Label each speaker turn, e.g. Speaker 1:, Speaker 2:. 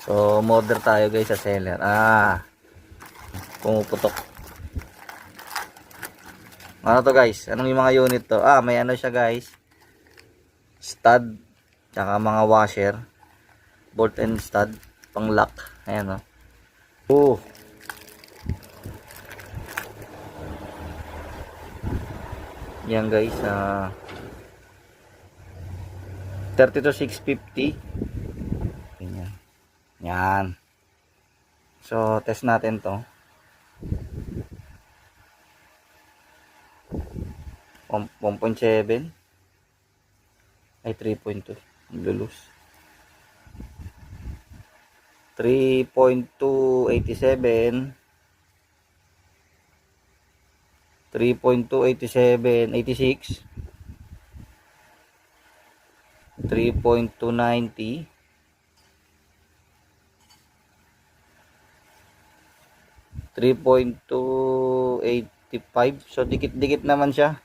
Speaker 1: So, order tayo guys sa seller. Pumuputok. Ano to guys? Anong yung mga unit to? May ano siya guys. Stud. Tsaka mga washer. Bolt and stud. Pang lock. Ayan o. Yan guys. 32,650. Ganyan. Yan. So, test natin to. 1.7 ay 3.2 lulus 3.287 3.287 86 3.290 3.285. So dikit-dikit naman siya.